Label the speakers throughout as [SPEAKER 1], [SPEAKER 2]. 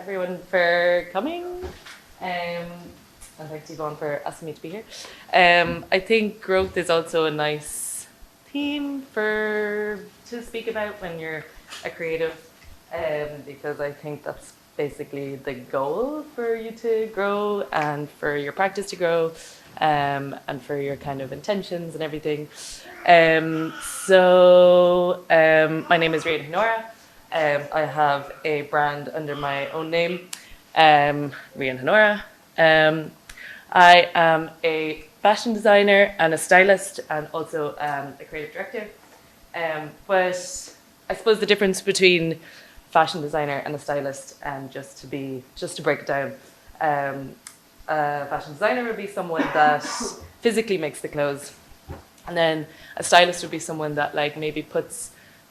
[SPEAKER 1] everyone for coming. And thanks Yvonne for asking me to be here. I think growth is also a nice theme to speak about when you're a creative, because I think that's basically the goal for you to grow and for your practice to grow, and for your kind of intentions and everything. My name is Rion Hannora. I have a brand under my own name, Rion Hannora. I am a fashion designer and a stylist and also a creative director. But I suppose the difference between fashion designer and a stylist, just to break it down, a fashion designer would be someone that physically makes the clothes, and then a stylist would be someone that like maybe puts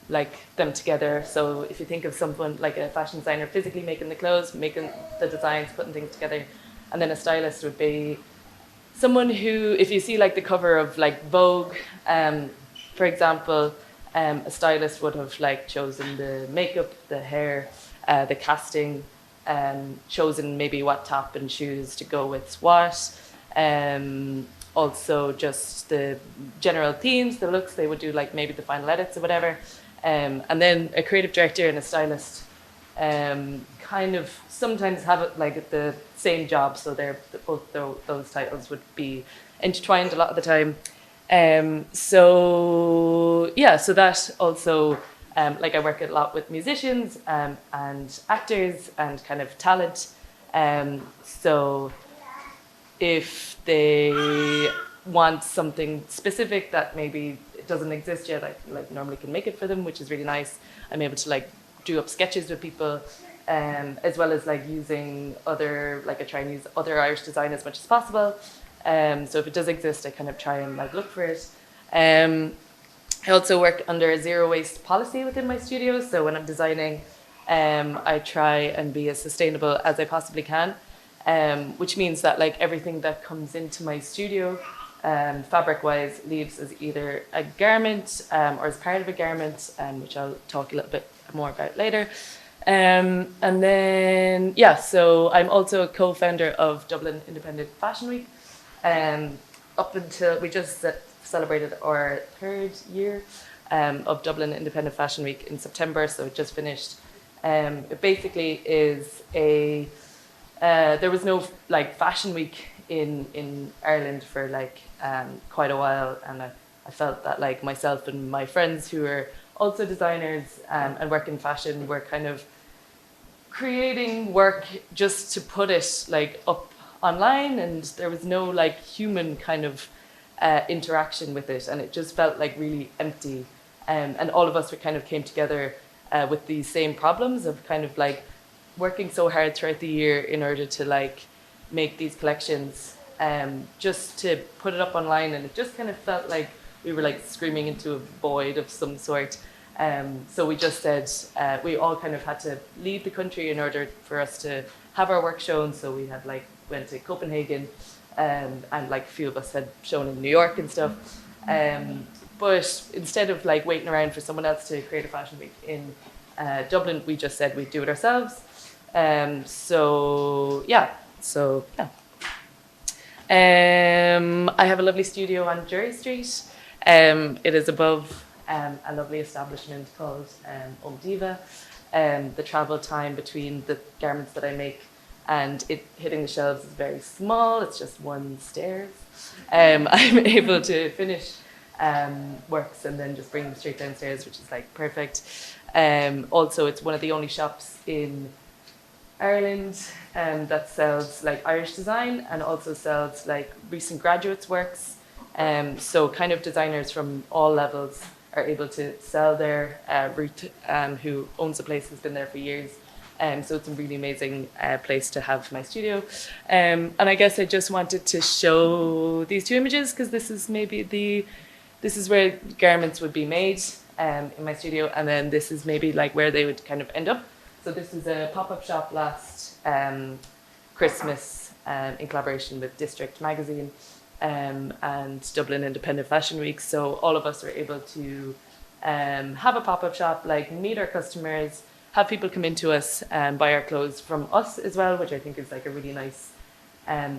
[SPEAKER 1] like them together. So if you think of someone like a fashion designer physically making the clothes, making the designs, putting things together, and then a stylist would be someone who, if you see like the cover of like Vogue, for example, a stylist would have like chosen the makeup, the hair, the casting, chosen maybe what top and shoes to go with what. Also just the general themes, the looks, they would do like maybe the final edits or whatever. And then a creative director and a stylist kind of sometimes have it like the same job, so both those titles would be intertwined a lot of the time. So that also, like I work a lot with musicians and actors and kind of talent. So if they want something specific that maybe it doesn't exist yet, I like normally can make it for them, which is really nice. I'm able to like do up sketches with people, as well as like using I try and use other Irish design as much as possible. So if it does exist, I kind of try and like look for it. I also work under a zero waste policy within my studio. So when I'm designing, I try and be as sustainable as I possibly can, which means that like everything that comes into my studio, fabric-wise, leaves as either a garment or as part of a garment, which I'll talk a little bit more about later. And then, so I'm also a co-founder of Dublin Independent Fashion Week. Up until we just celebrated our 3rd year of Dublin Independent Fashion Week in September, so it just finished. It basically is there was no like fashion week in Ireland for like quite a while, and I felt that like myself and my friends who are also designers and work in fashion were kind of creating work just to put it like up online, and there was no like human kind of interaction with it, and it just felt like really empty. And all of us kind of came together with these same problems of kind of like working so hard throughout the year in order to like make these collections, just to put it up online, and it just kind of felt like we were like screaming into a void of some sort. So we just said we all kind of had to leave the country in order for us to have our work shown. So we had like went to Copenhagen, and like a few of us had shown in New York and stuff. But instead of like waiting around for someone else to create a fashion week in Dublin, we just said we'd do it ourselves. I have a lovely studio on Jury Street. It is above a lovely establishment called Diva. The travel time between the garments that I make and it hitting the shelves is very small. It's just one stairs. I'm able to finish works and then just bring them straight downstairs, which is like perfect. Also, it's one of the only shops in Ireland that sells like Irish design and also sells like recent graduates' works. So kind of designers from all levels are able to sell there. Ruth, who owns the place, has been there for years. So it's a really amazing place to have my studio. And I guess I just wanted to show these two images because this is where garments would be made in my studio, and then this is maybe like where they would kind of end up. So this is a pop-up shop last Christmas in collaboration with District Magazine and Dublin Independent Fashion Week. So all of us were able to have a pop-up shop, like meet our customers, have people come into us and buy our clothes from us as well, which I think is like a really nice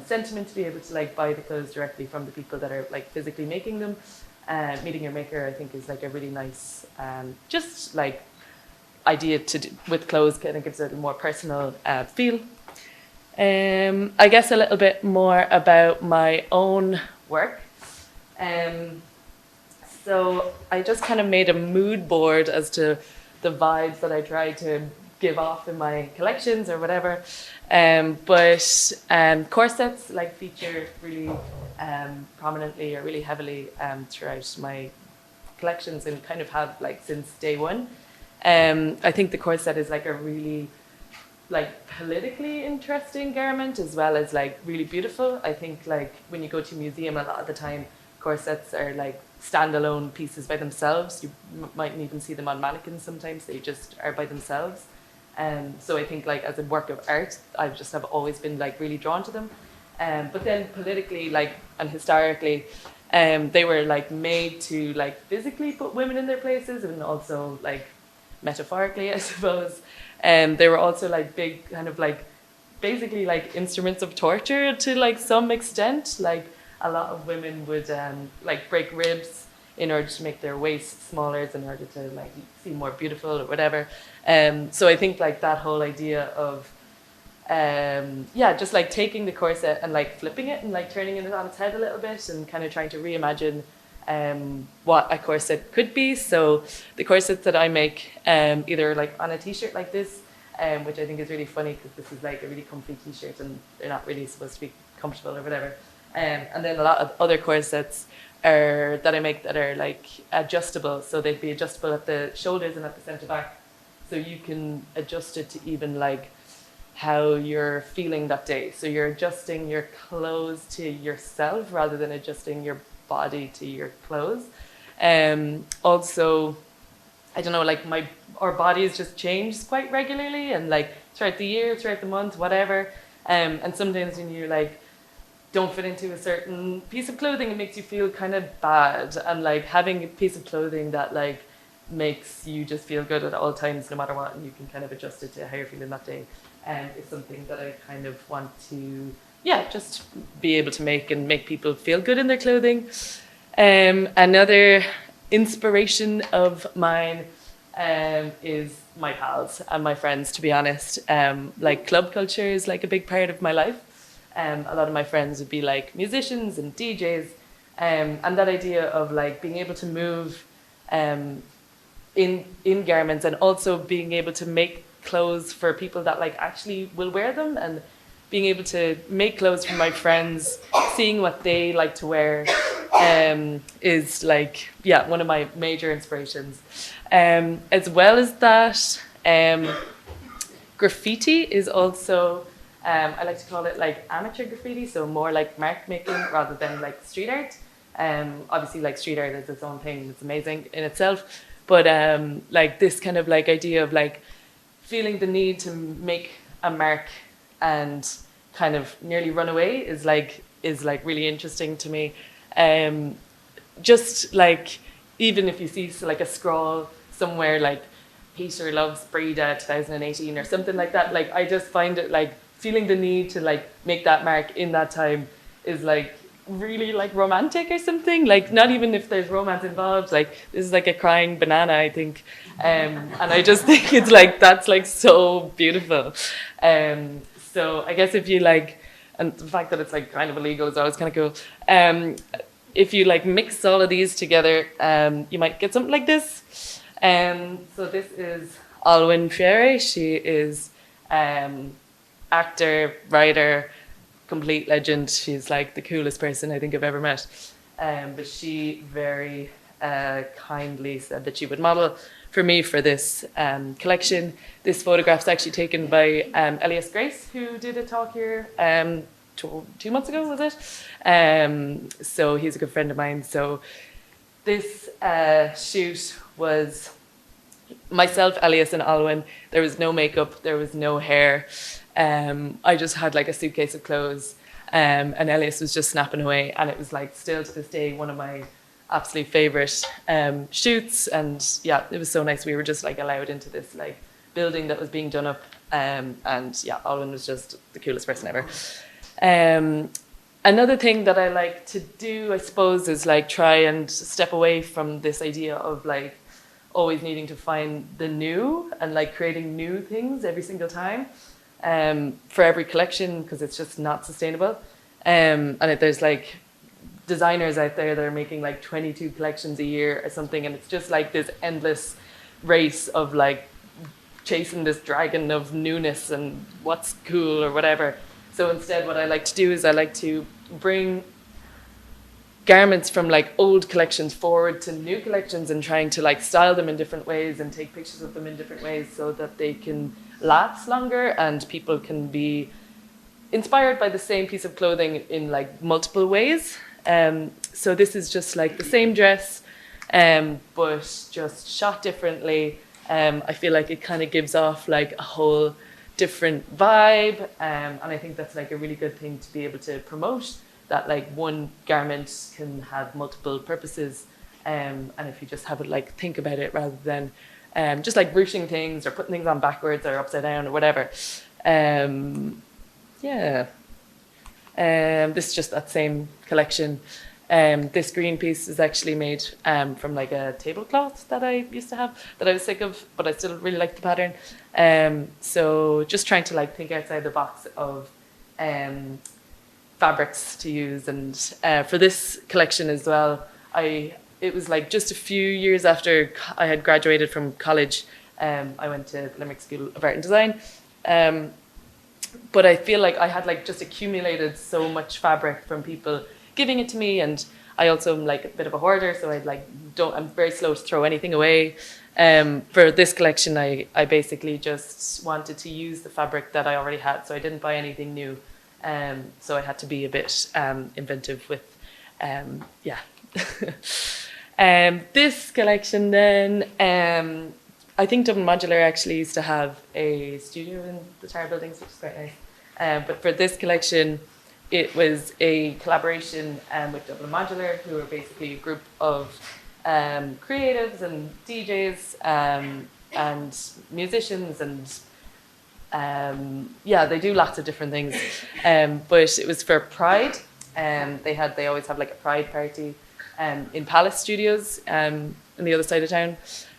[SPEAKER 1] sentiment to be able to like buy the clothes directly from the people that are like physically making them. Meeting your maker, I think, is like a really nice just like idea to do with clothes. Kind of gives it a more personal feel. I guess a little bit more about my own work. So I just kind of made a mood board as to the vibes that I try to give off in my collections or whatever. But corsets like feature really prominently or really heavily throughout my collections, and kind of have like since day one. I think the corset is like a really like politically interesting garment, as well as like really beautiful. I think like when you go to a museum, a lot of the time corsets are like standalone pieces by themselves. You mightn't even see them on mannequins sometimes. They just are by themselves. So I think like as a work of art, I just have always been like really drawn to them. But then politically, like, and historically, they were like made to like physically put women in their places, and also like metaphorically, I suppose. They were also like big kind of like basically like instruments of torture to like some extent. Like a lot of women would like break ribs in order to make their waist smaller, in order to like seem more beautiful or whatever. So I think like that whole idea of just like taking the corset and like flipping it and like turning it on its head a little bit, and kind of trying to reimagine what a corset could be. So the corsets that I make, either like on a t-shirt like this, which I think is really funny because this is like a really comfy t-shirt and they're not really supposed to be comfortable or whatever. And then a lot of other corsets that I make that are like adjustable. So they'd be adjustable at the shoulders and at the centre back. So you can adjust it to even like how you're feeling that day. So you're adjusting your clothes to yourself rather than adjusting your body to your clothes. Also, I don't know, like our bodies just change quite regularly, and like throughout the year, throughout the month, whatever. And sometimes when you like don't fit into a certain piece of clothing, it makes you feel kind of bad. And like having a piece of clothing that like makes you just feel good at all times, no matter what, and you can kind of adjust it to how you're feeling that day, is something that I kind of want to, just be able to make and make people feel good in their clothing. Another inspiration of mine is my pals and my friends, to be honest. Like club culture is like a big part of my life. A lot of my friends would be like musicians and DJs, and that idea of like being able to move in garments, and also being able to make clothes for people that like actually will wear them, and being able to make clothes for my friends, seeing what they like to wear, is like one of my major inspirations. As well as that, graffiti is also, I like to call it like amateur graffiti, so more like mark making rather than like street art. Obviously like street art is its own thing, it's amazing in itself, but like this kind of like idea of like feeling the need to make a mark and kind of nearly run away is like really interesting to me. Just like, even if you see like a scroll somewhere like Peter loves Breda 2018 or something like that, like I just find it like feeling the need to like make that mark in that time is like really like romantic or something. Like not even if there's romance involved, like this is like a crying banana, I think. And I just think it's like, that's like so beautiful. So I guess if you like, and the fact that it's like kind of illegal is always kind of cool. If you like mix all of these together, you might get something like this. So this is Alwyn Fieri. She is actor, writer, complete legend. She's like the coolest person I think I've ever met. But she very kindly said that she would model for me for this collection. This photograph's actually taken by Elias Grace, who did a talk here 2 months ago, was it? So he's a good friend of mine. So this shoot was myself, Elias, and Alwyn. There was no makeup, there was no hair. I just had like a suitcase of clothes, and Elias was just snapping away, and it was like still to this day one of my absolute favorite shoots. And yeah, it was so nice. We were just like allowed into this like building that was being done up. And yeah, Alwyn was just the coolest person ever. Another thing that I like to do, I suppose, is like try and step away from this idea of like always needing to find the new and like creating new things every single time for every collection, because it's just not sustainable. And there's like designers out there that are making like 22 collections a year or something, and it's just like this endless race of like chasing this dragon of newness and what's cool or whatever. So instead what I like to do is I like to bring garments from like old collections forward to new collections and trying to like style them in different ways and take pictures of them in different ways so that they can last longer and people can be inspired by the same piece of clothing in like multiple ways. So this is just like the same dress, but just shot differently. I feel like it kind of gives off like a whole different vibe, and I think that's like a really good thing to be able to promote, that like one garment can have multiple purposes, and if you just have it like think about it rather than just like ruching things or putting things on backwards or upside down or whatever. Yeah. This is just that same collection. This green piece is actually made from like a tablecloth that I used to have that I was sick of, but I still really like the pattern. So just trying to like think outside the box of fabrics to use. And for this collection as well, it was like just a few years after I had graduated from college. I went to Limerick School of Art and Design. But I feel like I had like just accumulated so much fabric from people giving it to me, and I also am like a bit of a hoarder, so I'm very slow to throw anything away. For this collection, I basically just wanted to use the fabric that I already had, so I didn't buy anything new. So I had to be a bit inventive with, yeah. This collection then, I think Dublin Modular actually used to have a studio in the Tower Buildings, which is quite nice. But for this collection, it was a collaboration with Dublin Modular, who are basically a group of creatives and DJs and musicians, and yeah, they do lots of different things. But it was for Pride, they always have like a Pride party in Palace Studios on the other side of town.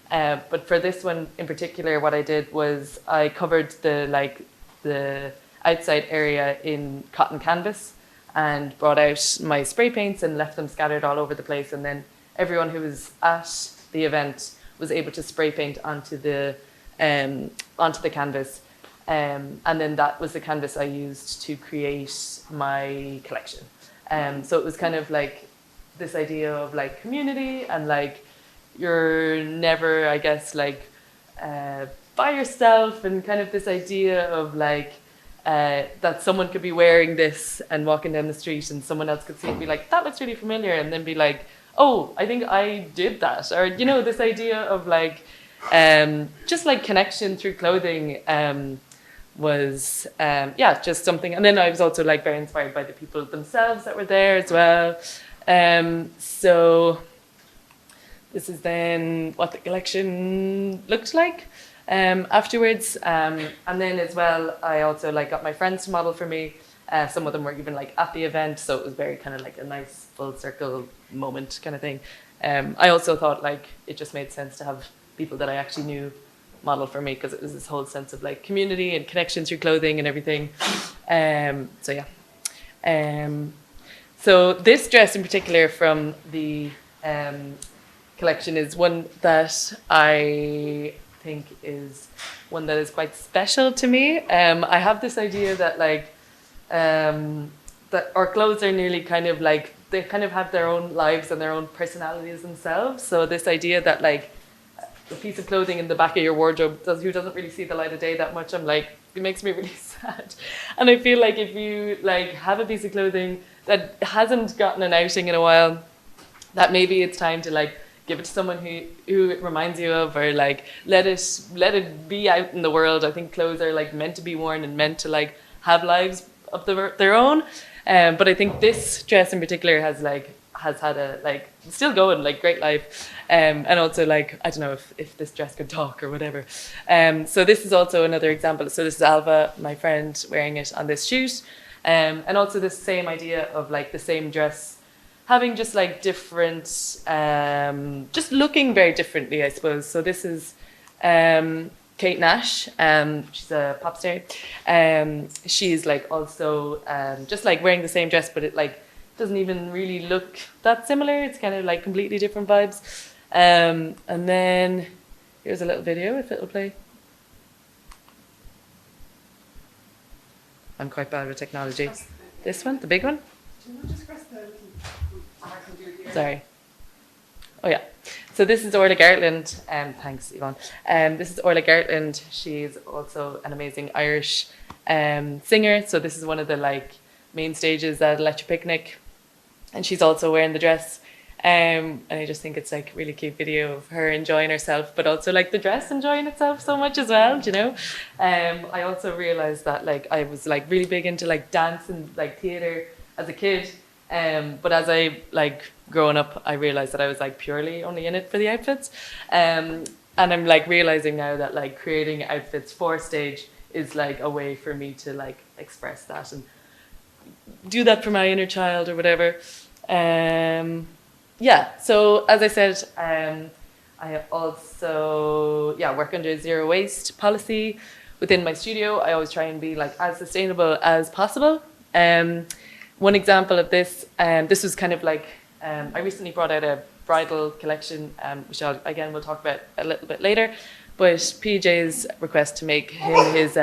[SPEAKER 1] But for this one in particular, what I did was I covered the outside area in cotton canvas and brought out my spray paints and left them scattered all over the place. And then everyone who was at the event was able to spray paint onto the canvas. And then that was the canvas I used to create my collection. So it was kind of like this idea of like community, and like you're never, I guess, like by yourself, and kind of this idea of like that someone could be wearing this and walking down the street and someone else could see it and be like, that looks really familiar, and then be like, oh, I think I did that. Or, you know, this idea of like just like connection through clothing was yeah, just something. And then I was also like very inspired by the people themselves that were there as well. So this is then what the collection looked like afterwards. And then as well, I also like got my friends to model for me. Some of them were even like at the event, so it was very kind of like a nice full circle moment kind of thing. I also thought like it just made sense to have people that I actually knew model for me, because it was this whole sense of like community and connection through clothing and everything. So yeah. So this dress in particular from the collection is one that I think is one that is quite special to me. I have this idea that like that our clothes are nearly kind of like, they kind of have their own lives and their own personalities themselves. So this idea that like the piece of clothing in the back of your wardrobe who doesn't really see the light of day that much, I'm like, it makes me really sad. And I feel like if you like have a piece of clothing that hasn't gotten an outing in a while, that maybe it's time to like give it to someone who it reminds you of, or like let it be out in the world. I think clothes are like meant to be worn and meant to like have lives of their own. But I think this dress in particular has like has had a like still going, like great life, and also like I don't know if this dress could talk or whatever. So this is also another example. So this is Alva, my friend, wearing it on this shoot, and also this same idea of like the same dress having just like different, just looking very differently, I suppose. So this is Kate Nash, she's a pop star. She's like also just like wearing the same dress, but it like doesn't even really look that similar. It's kind of like completely different vibes. And then here's a little video if it'll play. I'm quite bad with technology. This one, the big one? Sorry. Oh yeah. So this is Orla Gartland. Thanks, Yvonne. This is Orla Gartland. She's also an amazing Irish singer. So this is one of the like main stages at Electric Picnic, and she's also wearing the dress. And I just think it's like a really cute video of her enjoying herself, but also like the dress enjoying itself so much as well, you know. I also realized that like I was like really big into like dance and like theater as a kid. But as I like growing up, I realized that I was like purely only in it for the outfits. And I'm like realizing now that like creating outfits for stage is like a way for me to like express that and do that for my inner child or whatever. Yeah, so as I said, I also work under a zero waste policy within my studio. I always try and be like as sustainable as possible. One example of this, this was kind of like, I recently brought out a bridal collection, which we'll talk about a little bit later, but PJ's request to make him his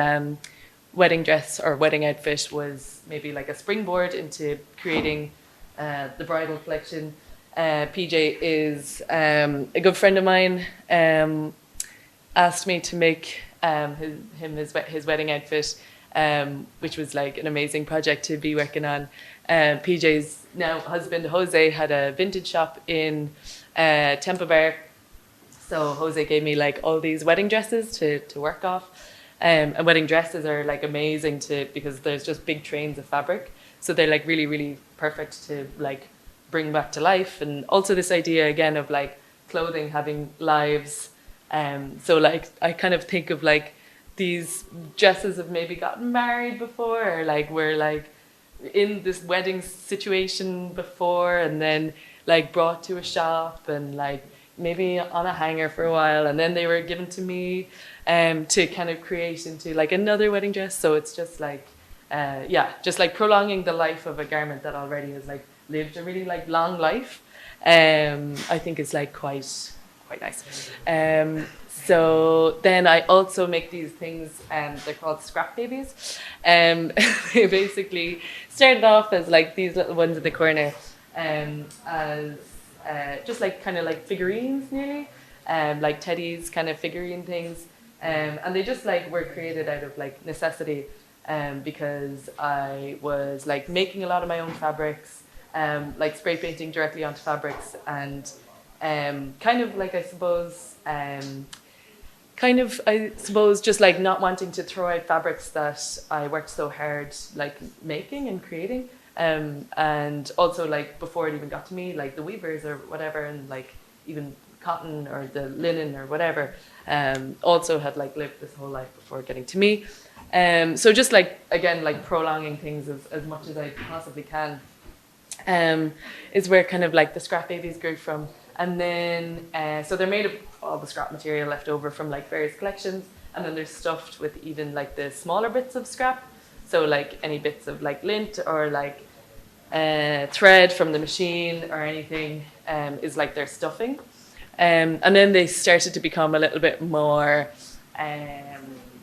[SPEAKER 1] wedding dress or wedding outfit was maybe like a springboard into creating the bridal collection. PJ is a good friend of mine, asked me to make his wedding outfit, which was like an amazing project to be working on. PJ's now husband Jose had a vintage shop in Temple Bar, so Jose gave me like all these wedding dresses to work off, and wedding dresses are like amazing because there's just big trains of fabric, so they're like really really perfect to like bring back to life. And also this idea again of like clothing having lives, so like I kind of think of like these dresses have maybe gotten married before, or like were like in this wedding situation before and then like brought to a shop and like maybe on a hanger for a while, and then they were given to me to kind of create into like another wedding dress. So it's just like just like prolonging the life of a garment that already has like lived a really like long life. I think it's like quite nice. So then I also make these things, they're called scrap babies. They basically started off as like these little ones in the corner, as just like kind of like figurines nearly, like teddies kind of figurine things. And they just like were created out of like necessity, because I was like making a lot of my own fabrics, like spray painting directly onto fabrics, and kind of like I suppose just like not wanting to throw out fabrics that I worked so hard like making and creating, and also like before it even got to me, like the weavers or whatever, and like even cotton or the linen or whatever, also had like lived this whole life before getting to me. So just like again like prolonging things as much as I possibly can, is where kind of like the scrap babies grew from. And then so they're made of all the scrap material left over from like various collections, and then they're stuffed with even like the smaller bits of scrap, so like any bits of like lint or like thread from the machine or anything, is like their stuffing. And then they started to become a little bit more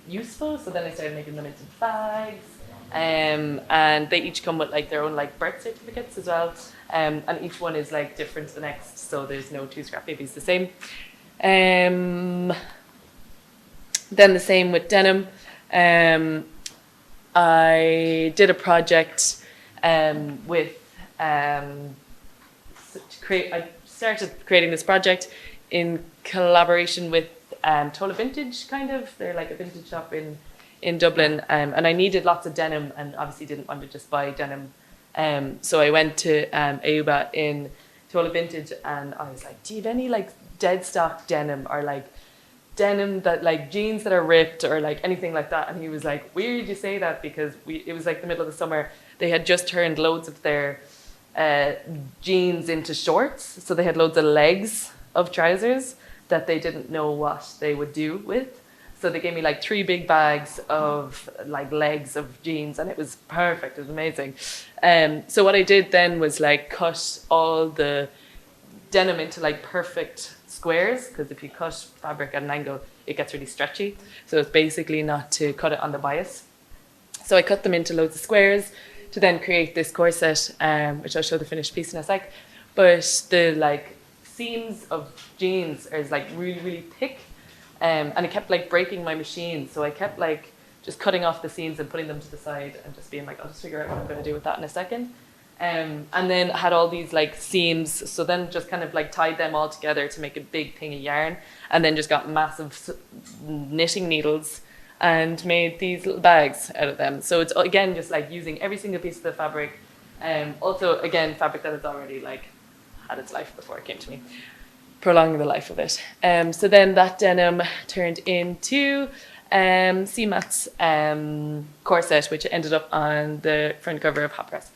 [SPEAKER 1] useful, so then I started making them into bags, and they each come with like their own like birth certificates as well, and each one is like different to the next, so there's no two scrap babies the same. Then the same with denim. I did a project with I started creating this project in collaboration with Tola Vintage, kind of. They're like a vintage shop in Dublin, and I needed lots of denim, and obviously didn't want to just buy denim So I went to Aoba in Tola Vintage, and I was like, do you have any like dead stock denim, or like denim that like jeans that are ripped, or like anything like that? And he was like, weird you say that, because it was like the middle of the summer. They had just turned loads of their jeans into shorts, so they had loads of legs of trousers that they didn't know what they would do with. So they gave me like 3 big bags of like legs of jeans, and it was perfect. It was amazing. So what I did then was like cut all the denim into like perfect squares, because if you cut fabric at an angle, it gets really stretchy. So it's basically not to cut it on the bias. So I cut them into loads of squares to then create this corset, which I'll show the finished piece in a sec. But the like seams of jeans are like really, really thick. And it kept like breaking my machine. So I kept like just cutting off the seams and putting them to the side and just being like, I'll just figure out what I'm going to do with that in a second. And then I had all these like seams. So then just kind of like tied them all together to make a big thing of yarn. And then just got massive knitting needles and made these little bags out of them. So it's again just like using every single piece of the fabric. Also, again, fabric that has already like had its life before it came to me, prolonging the life of it. So then that denim turned into CMAT's corset, which ended up on the front cover of Hot Press,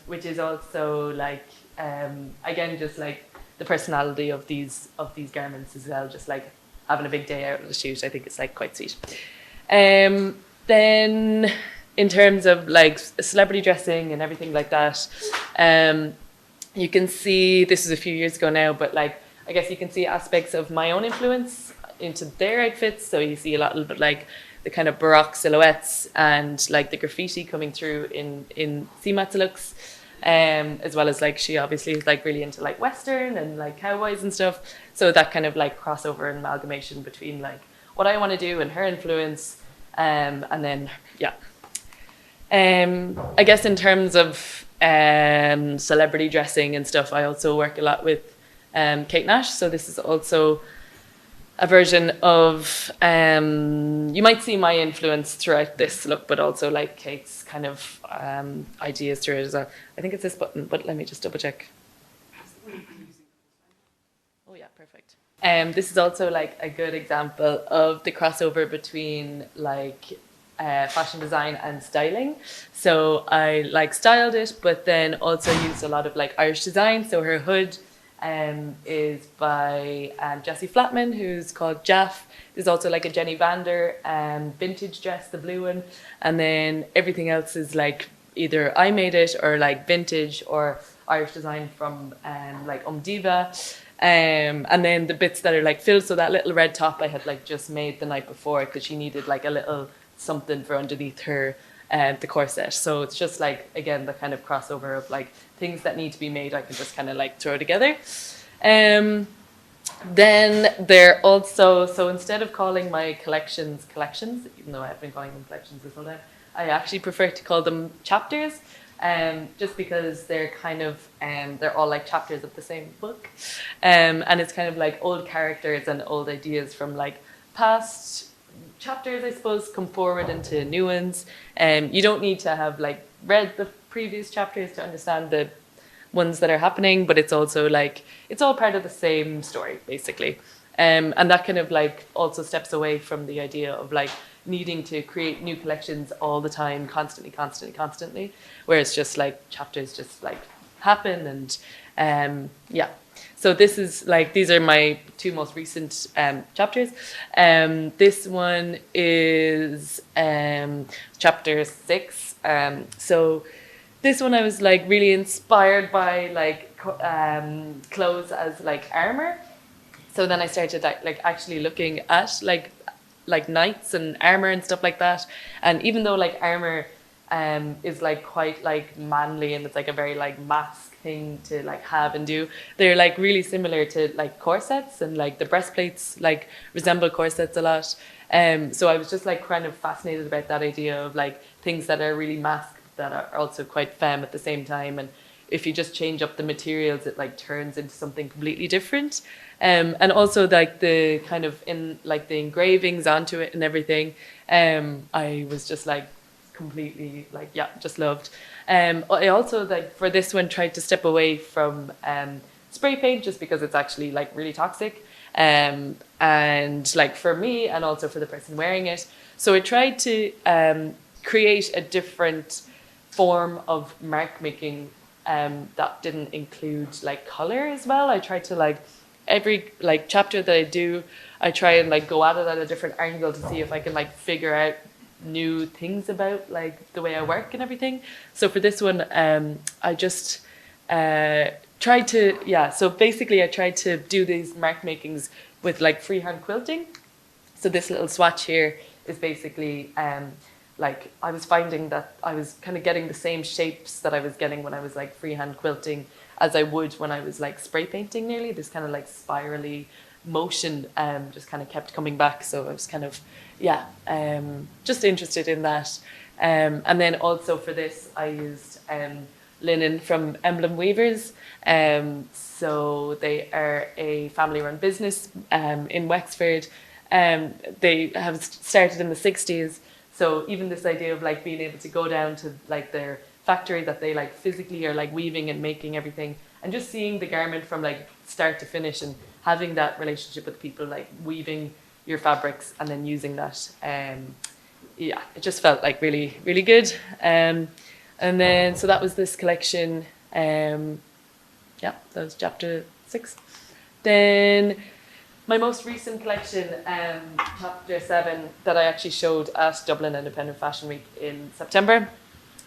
[SPEAKER 1] which is also like again just like the personality of these garments as well, just like having a big day out of the shoot. I think it's like quite sweet. Then in terms of like celebrity dressing and everything like that, you can see, this is a few years ago now, but like I guess you can see aspects of my own influence into their outfits. So you see a little bit like the kind of Baroque silhouettes and like the graffiti coming through in CMAT's looks, as well as like she obviously is like really into like Western and like cowboys and stuff. So that kind of like crossover and amalgamation between like what I want to do and her influence, and then yeah. I guess in terms of celebrity dressing and stuff, I also work a lot with Kate Nash. So this is also a version of, you might see my influence throughout this look, but also like Kate's kind of ideas through it as well. I think it's this button, but let me just double check. Oh yeah, perfect. This is also like a good example of the crossover between like fashion design and styling. So I like styled it, but then also used a lot of like Irish design. So her hood is by Jessie Flatman, who's called Jaff. There's also like a Jenny Vander vintage dress, the blue one. And then everything else is like either I made it or like vintage or Irish design from like Diva. And then the bits that are like filled, so that little red top I had like just made the night before because she needed like a little something for underneath her the corset. So it's just like, again, the kind of crossover of like things that need to be made I can just kind of like throw together. Then they're also, so instead of calling my collections, even though I've been calling them collections this whole time, I actually prefer to call them chapters. Just because they're kind of, they're all like chapters of the same book. And it's kind of like old characters and old ideas from like past chapters, I suppose, come forward into new ones. You don't need to have like read the previous chapters to understand the ones that are happening, but it's also like, it's all part of the same story, basically. And that kind of like also steps away from the idea of like needing to create new collections all the time, constantly, where it's just like chapters just like happen. And yeah, so this is like, these are my 2 most recent chapters. This one is chapter 6. So this one I was like really inspired by like clothes as like armor. So then I started like actually looking at like knights and armor and stuff like that. And even though like armor is like quite like manly and it's like a very like mask thing to like have and do, they're like really similar to like corsets, and like the breastplates like resemble corsets a lot. So I was just like kind of fascinated about that idea of like things that are really masked that are also quite femme at the same time. And if you just change up the materials, it like turns into something completely different. And also like the kind of in like the engravings onto it and everything. I was just like completely like, yeah, just loved. I also like for this one tried to step away from spray paint just because it's actually like really toxic. And like for me and also for the person wearing it. So I tried to create a different form of mark making that didn't include like color as well. I tried to like every like chapter that I do, I try and like go at it at a different angle to see if I can like figure out new things about like the way I work and everything. So for this one, I just tried to, yeah, so basically I tried to do these mark makings with like freehand quilting. So this little swatch here is basically like I was finding that I was kind of getting the same shapes that I was getting when I was like freehand quilting as I would when I was like spray painting nearly. This kind of like spirally motion just kind of kept coming back. So I was kind of, yeah, just interested in that. And then also for this, I used linen from Emblem Weavers. So they are a family-run business in Wexford. They have started in the 60s. So even this idea of like being able to go down to like their factory that they like physically are like weaving and making everything, and just seeing the garment from like start to finish and having that relationship with people, like weaving your fabrics and then using that. Yeah, it just felt like really, really good. And then, so that was this collection. Yeah, that was chapter 6. Then my most recent collection, chapter 7, that I actually showed at Dublin Independent Fashion Week in September.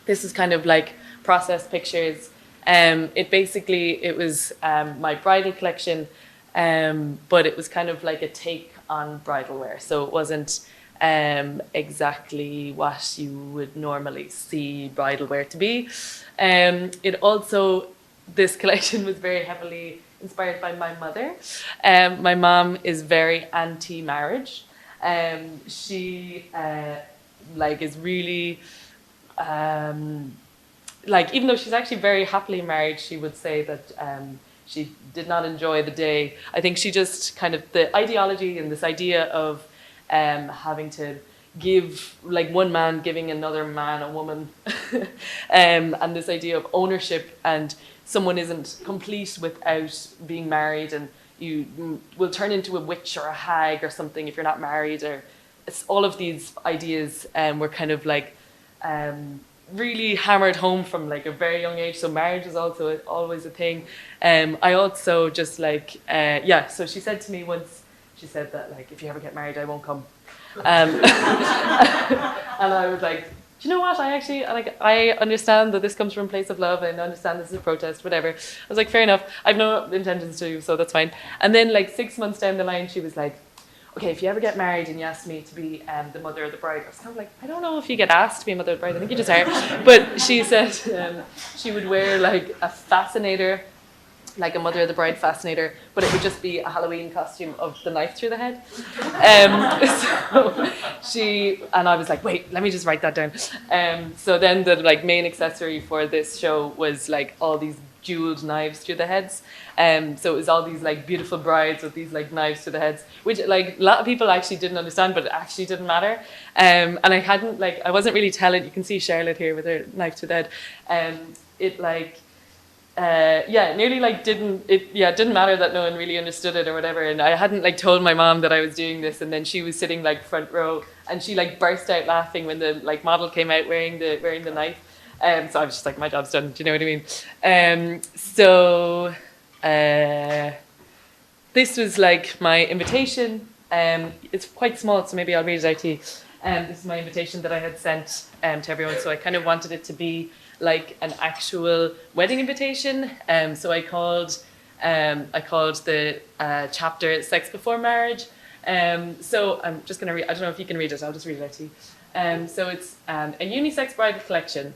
[SPEAKER 1] This is kind of like process pictures. It was my bridal collection, but it was kind of like a take on bridal wear. So it wasn't exactly what you would normally see bridal wear to be. This collection was very heavily inspired by my mother. My mom is very anti-marriage. She is really even though she's actually very happily married, she would say that she did not enjoy the day. I think she just kind of the ideology and this idea of having to give, like one man giving another man a woman, and this idea of ownership, and someone isn't complete without being married, and you will turn into a witch or a hag or something if you're not married, or it's all of these ideas were kind of like really hammered home from like a very young age. So marriage is also always a thing. I also just so she said to me once, she said that like, if you ever get married, I won't come. And I was like, do you know what? I understand that this comes from a place of love, and I understand this is a protest, whatever. I was like, fair enough. I've no intentions to, so that's fine. And then like 6 months down the line, she was like, okay, if you ever get married and you ask me to be the mother of the bride, I was kind of like, I don't know if you get asked to be a mother of the bride, I think you just are. But she said she would wear like a fascinator, like a mother of the bride fascinator, but it would just be a Halloween costume of the knife through the head. And I was like, wait, let me just write that down. So then the like main accessory for this show was like all these jeweled knives through the heads. So it was all these like beautiful brides with these like knives through the heads, which like a lot of people actually didn't understand, but it actually didn't matter. And I wasn't really telling. You can see Charlotte here with her knife through the head. It didn't matter that no one really understood it or whatever. And I hadn't like told my mom that I was doing this, and then she was sitting like front row, and she like burst out laughing when the like model came out wearing the knife. So I was just like, my job's done. Do you know what I mean? This was like my invitation. It's quite small, so maybe I'll read it out to you. This is my invitation that I had sent to everyone. So I kind of wanted it to be like an actual wedding invitation. So I called the chapter "Sex Before Marriage." So I'm just gonna read. I don't know if you can read it. I'll just read it out to you. So it's a unisex bridal collection.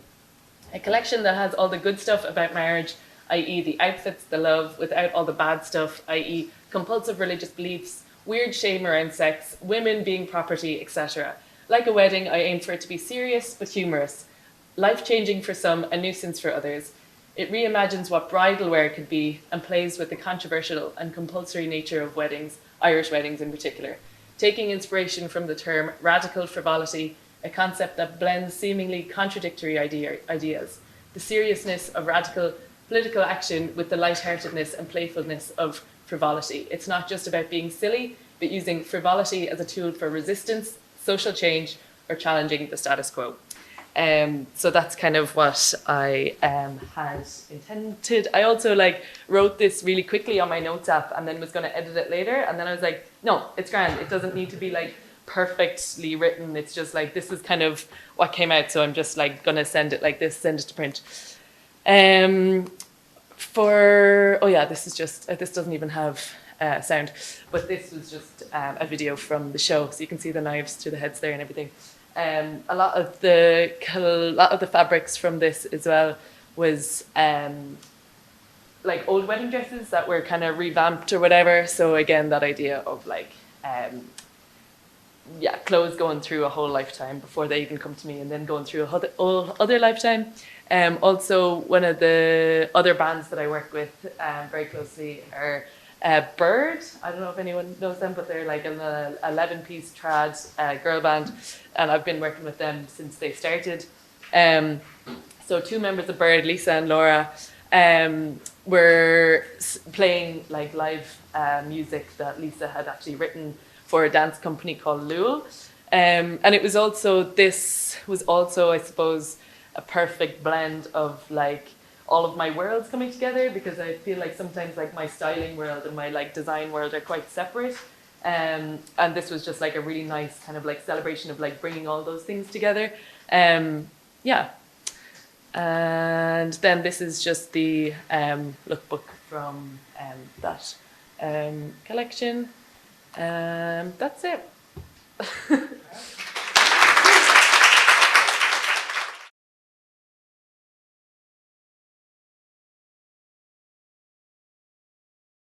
[SPEAKER 1] A collection that has all the good stuff about marriage, i.e. the outfits, the love, without all the bad stuff, i.e. compulsive religious beliefs, weird shame around sex, women being property, etc. Like a wedding, I aim for it to be serious but humorous, life-changing for some, a nuisance for others. It reimagines what bridal wear could be and plays with the controversial and compulsory nature of weddings, Irish weddings in particular, taking inspiration from the term radical frivolity a concept that blends seemingly contradictory ideas, the seriousness of radical political action with the lightheartedness and playfulness of frivolity. It's not just about being silly, but using frivolity as a tool for resistance, social change, or challenging the status quo. So that's kind of what I had intended. I also wrote this really quickly on my notes app and then was going to edit it later. And then I was like, no, it's grand. It doesn't need to be perfectly written. It's just this is kind of what came out. So I'm just going to send it like this, send it to print. This is just, this doesn't even have sound, but this was just a video from the show. So you can see the knives through the heads there and everything. A lot of the fabrics from this as well was old wedding dresses that were kind of revamped or whatever. So again, that idea of clothes going through a whole lifetime before they even come to me, and then going through a whole other lifetime. Also, one of the other bands that I work with very closely are Bird. I don't know if anyone knows them, but they're an 11-piece trad girl band, and I've been working with them since they started. So two members of Bird, Lisa and Laura, were playing live music that Lisa had actually written for a dance company called Lul. And it was also, this was also, I suppose, a perfect blend of all of my worlds coming together, because I feel sometimes my styling world and my design world are quite separate. And this was just a really nice kind of celebration of bringing all those things together. Yeah. And then this is just the lookbook from that collection. That's it.